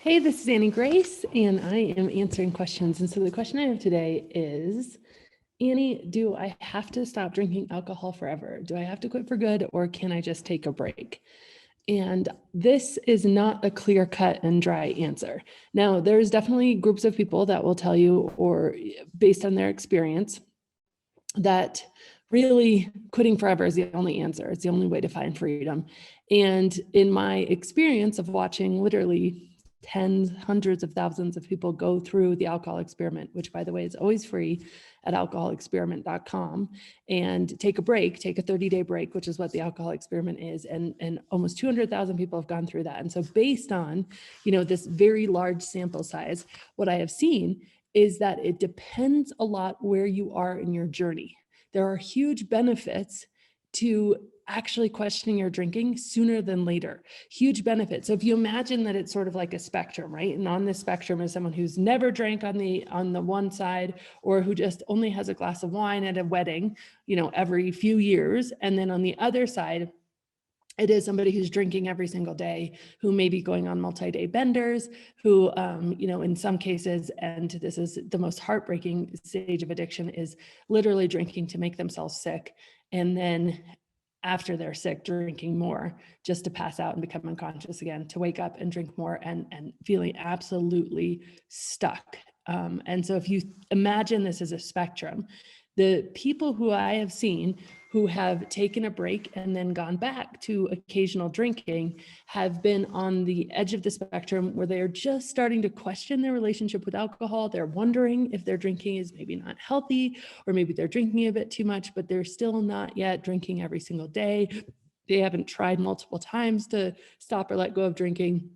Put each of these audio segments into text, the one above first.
Hey, this is Annie Grace, and I am answering questions. And so the question I have today is, Annie, do I have to stop drinking alcohol forever? Do I have to quit for good, or can I just take a break? And this is not a clear cut and dry answer. Now, there's definitely groups of people that will tell you, or based on their experience, that really quitting forever is the only answer. It's the only way to find freedom. And in my experience of watching literally tens, hundreds of thousands of people go through the alcohol experiment, which by the way is always free at alcoholexperiment.com, and take a break, take a 30-day break, which is what the alcohol experiment is. And almost 200,000 people have gone through that. And so based on, this very large sample size, what I have seen is that it depends a lot where you are in your journey. There are huge benefits to actually questioning your drinking sooner than later. Huge benefits. So if you imagine that it's sort of like a spectrum, right? And on this spectrum is someone who's never drank on the one side, or who just only has a glass of wine at a wedding, every few years. And then on the other side, it is somebody who's drinking every single day, who may be going on multi-day benders, who, in some cases, and this is the most heartbreaking stage of addiction, is literally drinking to make themselves sick. And then after they're sick, drinking more just to pass out and become unconscious again, to wake up and drink more and feeling absolutely stuck. And so if you imagine this as a spectrum, the people who I have seen who have taken a break and then gone back to occasional drinking have been on the edge of the spectrum, where they are just starting to question their relationship with alcohol. They're wondering if their drinking is maybe not healthy, or maybe they're drinking a bit too much, but they're still not yet drinking every single day. They haven't tried multiple times to stop or let go of drinking.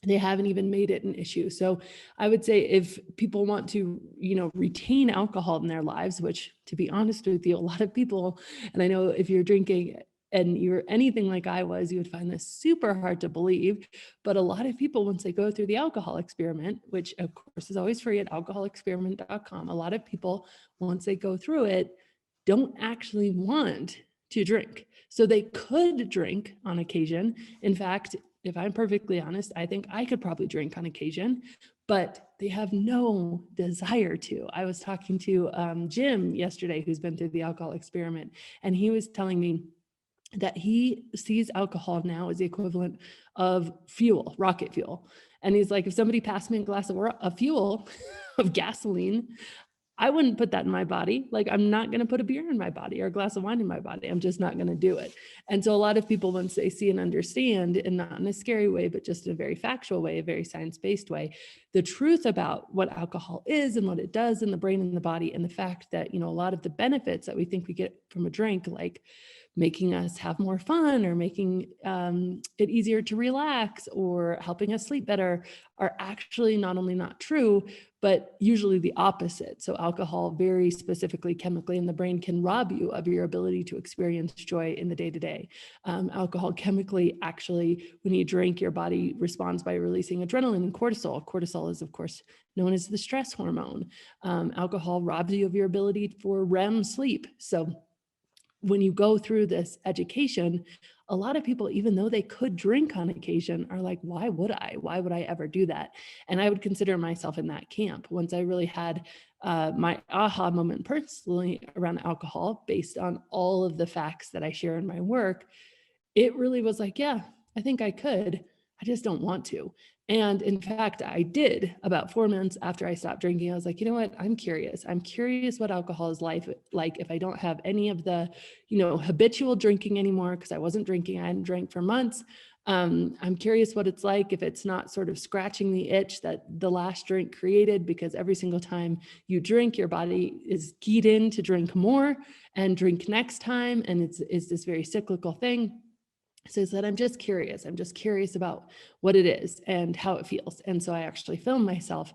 They haven't even made it an issue. So I would say if people want to, retain alcohol in their lives, which, to be honest with you, a lot of people, and I know if you're drinking and you're anything like I was, you would find this super hard to believe. But a lot of people, once they go through the alcohol experiment, which of course is always free at alcoholexperiment.com, a lot of people, once they go through it, don't actually want to drink. So they could drink on occasion. In fact, if I'm perfectly honest, I think I could probably drink on occasion, but they have no desire to. I was talking to Jim yesterday, who's been through the alcohol experiment, and he was telling me that he sees alcohol now as the equivalent of fuel, rocket fuel. And he's like, if somebody passed me a glass of fuel, of gasoline, I wouldn't put that in my body. Like, I'm not going to put a beer in my body or a glass of wine in my body. I'm just not going to do it. And so a lot of people, once they see and understand, and not in a scary way, but just in a very factual way, a very science-based way, the truth about what alcohol is and what it does in the brain and the body, and the fact that, a lot of the benefits that we think we get from a drink, like making us have more fun, or making it easier to relax, or helping us sleep better, are actually not only not true, but usually the opposite. So alcohol, very specifically chemically in the brain, can rob you of your ability to experience joy in the day-to-day. Alcohol chemically, actually, when you drink, your body responds by releasing adrenaline and cortisol. Cortisol is, of course, known as the stress hormone. Alcohol robs you of your ability for REM sleep. So when you go through this education, a lot of people, even though they could drink on occasion, are like, why would I? Why would I ever do that? And I would consider myself in that camp. Once I really had my aha moment personally around alcohol, based on all of the facts that I share in my work, it really was like, yeah, I think I could. I just don't want to. And in fact, I did. About 4 months after I stopped drinking, I was like, you know what? I'm curious. I'm curious what alcohol is like if I don't have any of the, habitual drinking anymore, because I wasn't drinking. I hadn't drank for months. I'm curious what it's like if it's not sort of scratching the itch that the last drink created, because every single time you drink, your body is keyed in to drink more and drink next time. And it's this very cyclical thing. So I said, I'm just curious. I'm just curious about what it is and how it feels. And so I actually filmed myself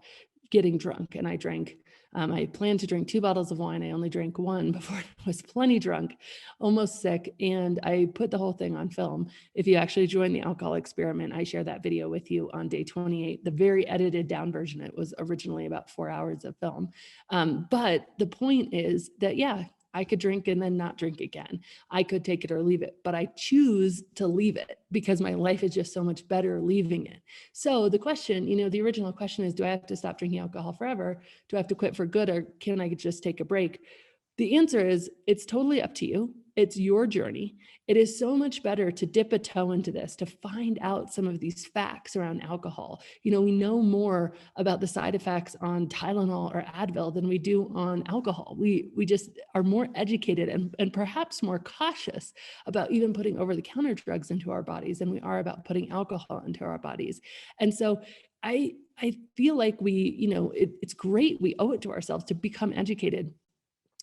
getting drunk, and I drank. I planned to drink 2 bottles of wine. I only drank 1 before I was plenty drunk, almost sick. And I put the whole thing on film. If you actually join the alcohol experiment, I share that video with you on day 28, the very edited down version. It was originally about 4 hours of film. But the point is that, yeah, I could drink and then not drink again. I could take it or leave it, but I choose to leave it because my life is just so much better leaving it. So the question, the original question is, do I have to stop drinking alcohol forever? Do I have to quit for good, or can I just take a break? The answer is, it's totally up to you. It's your journey. It is so much better to dip a toe into this, to find out some of these facts around alcohol. We know more about the side effects on Tylenol or Advil than we do on alcohol. We just are more educated and perhaps more cautious about even putting over-the-counter drugs into our bodies than we are about putting alcohol into our bodies. And so I feel like it's great. We owe it to ourselves to become educated.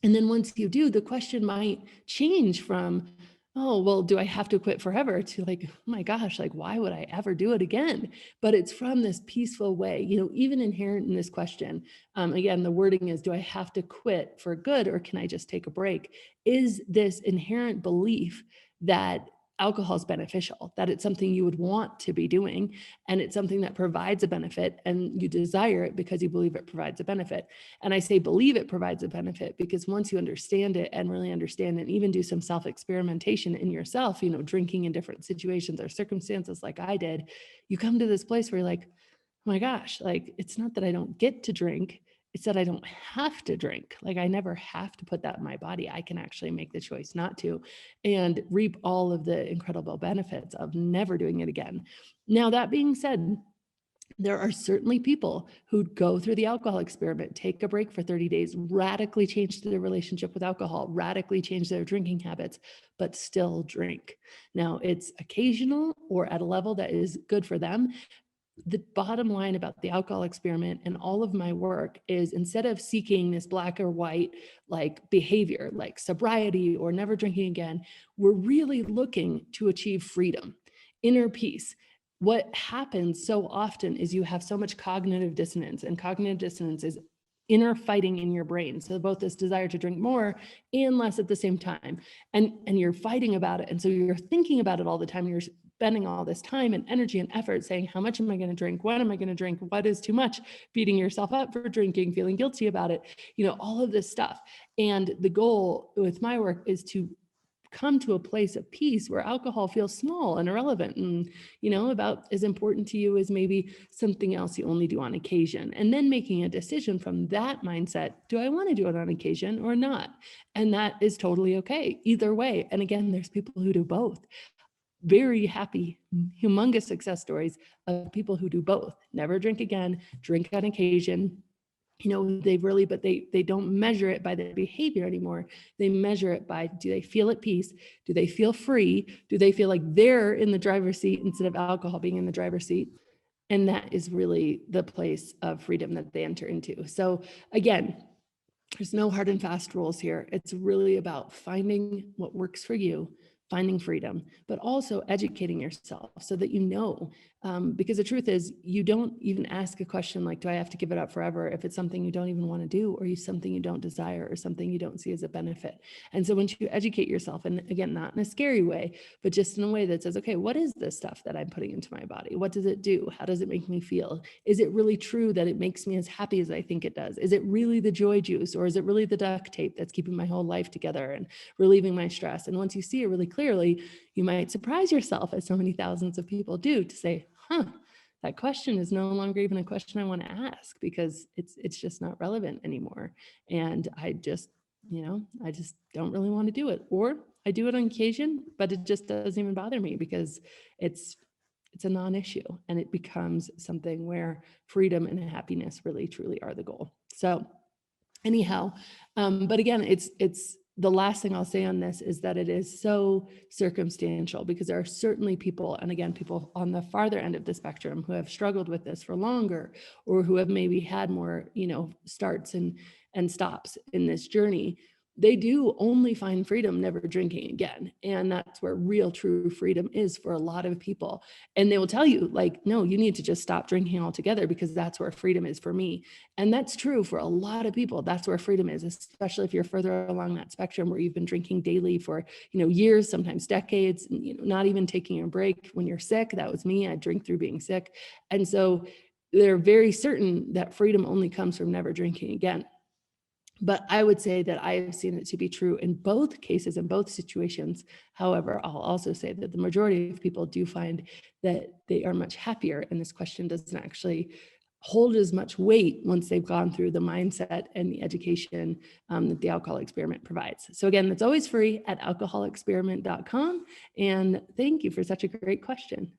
And then once you do, the question might change from, oh, well, do I have to quit forever, to like, oh my gosh, like, why would I ever do it again? But it's from this peaceful way, even inherent in this question. Again, the wording is, do I have to quit for good, or can I just take a break? Is this inherent belief that alcohol is beneficial, that it's something you would want to be doing, and it's something that provides a benefit, and you desire it because you believe it provides a benefit. And I say believe it provides a benefit because once you understand it and really understand and even do some self-experimentation in yourself, drinking in different situations or circumstances like I did, you come to this place where you're like, oh my gosh, like, it's not that I don't get to drink, it's that I don't have to drink. Like, I never have to put that in my body. I can actually make the choice not to, and reap all of the incredible benefits of never doing it again. Now, that being said, there are certainly people who go through the alcohol experiment, take a break for 30 days, radically change their relationship with alcohol, radically change their drinking habits, but still drink. Now, it's occasional or at a level that is good for them. The bottom line about the alcohol experiment and all of my work is, instead of seeking this black or white like behavior, like sobriety or never drinking again, we're really looking to achieve freedom, inner peace. What happens so often is you have so much cognitive dissonance, and cognitive dissonance is inner fighting in your brain. So both this desire to drink more and less at the same time. And you're fighting about it. And so you're thinking about it all the time. You're spending all this time and energy and effort saying, how much am I going to drink? When am I going to drink? What is too much? Beating yourself up for drinking, feeling guilty about it, all of this stuff. And the goal with my work is to come to a place of peace where alcohol feels small and irrelevant, and about as important to you as maybe something else you only do on occasion. And then making a decision from that mindset, do I want to do it on occasion or not? And that is totally okay either way. And again, there's people who do both. Very happy, humongous success stories of people who do both. Never drink again, drink on occasion. They don't measure it by their behavior anymore. They measure it by, do they feel at peace? Do they feel free? Do they feel like they're in the driver's seat instead of alcohol being in the driver's seat? And that is really the place of freedom that they enter into. So again, there's no hard and fast rules here. It's really about finding what works for you, finding freedom, but also educating yourself so that because the truth is, you don't even ask a question like, do I have to give it up forever, if it's something you don't even want to do, or something you don't desire, or something you don't see as a benefit. And so once you educate yourself, and again, not in a scary way, but just in a way that says, okay, what is this stuff that I'm putting into my body? What does it do? How does it make me feel? Is it really true that it makes me as happy as I think it does? Is it really the joy juice, or is it really the duct tape that's keeping my whole life together and relieving my stress? And once you see it really clearly, you might surprise yourself, as so many thousands of people do, to say, that question is no longer even a question I want to ask, because it's just not relevant anymore. And I just don't really want to do it. Or I do it on occasion, but it just doesn't even bother me because it's a non-issue, and it becomes something where freedom and happiness really truly are the goal. So anyhow, but again, it's the last thing I'll say on this is that it is so circumstantial, because there are certainly people, and again, people on the farther end of the spectrum who have struggled with this for longer, or who have maybe had more, starts and stops in this journey. They do only find freedom never drinking again. And that's where real true freedom is for a lot of people. And they will tell you, like, no, you need to just stop drinking altogether, because that's where freedom is for me. And that's true for a lot of people. That's where freedom is, especially if you're further along that spectrum where you've been drinking daily for, years, sometimes decades, not even taking a break when you're sick. That was me. I drink through being sick. And so they're very certain that freedom only comes from never drinking again. But I would say that I have seen it to be true in both cases, in both situations. However, I'll also say that the majority of people do find that they are much happier, and this question doesn't actually hold as much weight once they've gone through the mindset and the education that the alcohol experiment provides. So again, that's always free at alcoholexperiment.com. And thank you for such a great question.